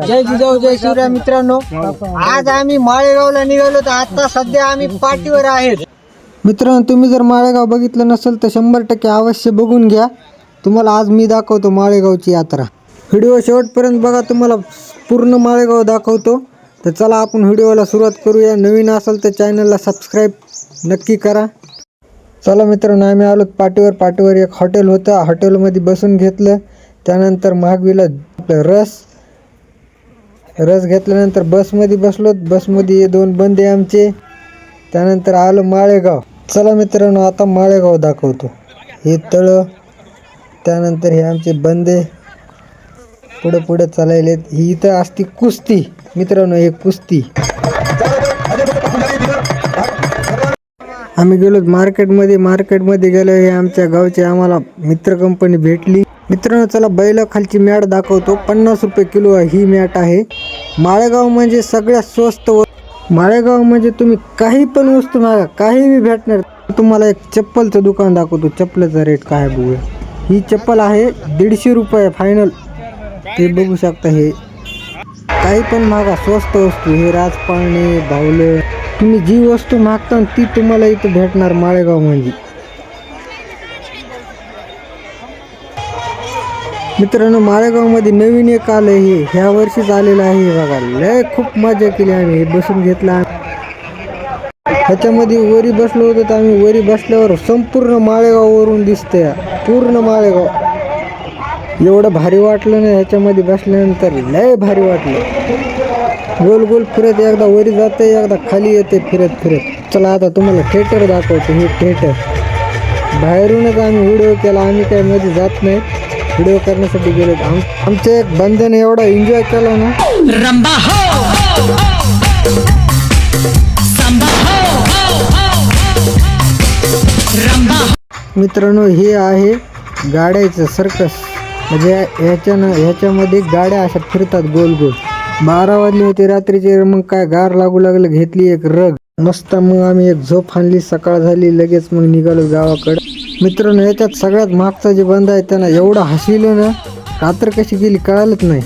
जय जिजाऊ जय शिवराय मित्रांनो, आज आम्ही माळेगावला निघालो. तर आता सध्या आम्ही पाठीवर आहेत. मित्रांनो, तुम्ही जर माळेगाव बघितलं नसेल तर 100% अवश्य बघून घ्या. तुम्हाला आज मी दाखवतो माळेगावची यात्रा. व्हिडिओ शेवटपर्यंत बघा, तुम्हाला पूर्ण माळेगाव दाखवतो. तर चला आपण व्हिडिओला सुरुवात करूया. नवीन असेल तर चॅनलला सबस्क्राईब नक्की करा. चला मित्रांनो, आम्ही आलो पाठीवर एक हॉटेल होतं. हॉटेलमध्ये बसून घेतलं. त्यानंतर मागविला रस घेतल्यानंतर बसमध्ये बसलो. बसमध्ये हे 2 बंदे आमचे. त्यानंतर आलो माळेगाव. चला मित्रांनो, आता माळेगाव दाखवतो. हे तळं, त्यानंतर हे आमचे बंदे पुढे चालायले. ही इथं असती कुस्ती मित्रांनो, हे कुस्ती. आम्ही गेलो मार्केटमध्ये गेलो. हे आमच्या गावचे आम्हाला मित्र कंपनी भेटली. मित्रांनो, चला बैला खालची मॅट दाखवतो. 50 रुपये किलो ही मॅट आहे. माळेगाव म्हणजे सगळ्यात स्वस्त. माळेगाव म्हणजे तुम्ही काही पण वस्तू मागा, काही बी भेटणार. तुम्हाला एक चप्पलचं दुकान दाखवतो. चप्पलचा रेट काय बघूया. ही चप्पल आहे 150 रुपये फायनल. ते बघू शकता. हे काही पण मागा, स्वस्त वस्तू. हे राजपाळणे, बाहुले, तुम्ही जी वस्तू मागता ती तुम्हाला इथं भेटणार माळेगाव म्हणजे. मित्रांनो, माळेगावमध्ये नवीन एक आलं. हे ह्या वर्षीच आलेलं आहे. बघा, लय खूप मजा केली आम्ही. हे बसून घेतला. ह्याच्यामध्ये वरी बसलो होतो. तर आम्ही वरी बसल्यावर संपूर्ण माळेगाववरून दिसतंय. पूर्ण माळेगाव एवढं भारी वाटलं ना. ह्याच्यामध्ये बसल्यानंतर लय भारी वाटलं. गोल गोल फिरत, एकदा वरी जाते, एकदा खाली येते फिरत. चला आता तुम्हाला थिएटर दाखवतो. हे थिएटर बाहेरूनच आम्ही व्हिडिओ केला. आम्ही काही मध्ये जात नाही. व्हिडिओ करण्यासाठी गेलो. आमचे एक बंधन एवढा एन्जॉय केला ना. मित्रांनो, हे आहे गाड्याचं सर्कस. म्हणजे ह्याच्यामध्ये गाड्या अशा फिरतात गोल. 12 वाजले होते रात्रीचे. मग काय गार लागू लागलं. घेतली एक रग मस्त. मग आम्ही एक झोप आणली. सकाळ झाली. लगेच मग निघालो गावाकडं. मित्रांनो, याच्यात सगळ्यात मागचा जे बंद आहे त्यांना एवढं हसविलं ना, रात्र कशी गेली कळालंच नाही.